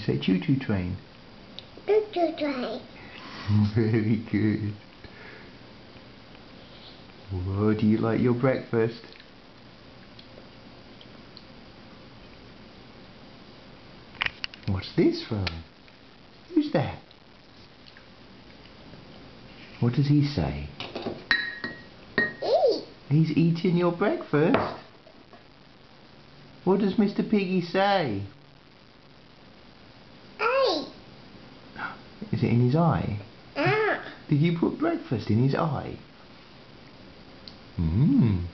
say choo-choo train? Choo-choo train. Very good. Whoa, do you like your breakfast? What's this, Rowen? Who's that? What does he say? Eat. He's eating your breakfast? What does Mr. Piggy say? Eat. Is it in his eye? Ah. Did you put breakfast in his eye? Mmm.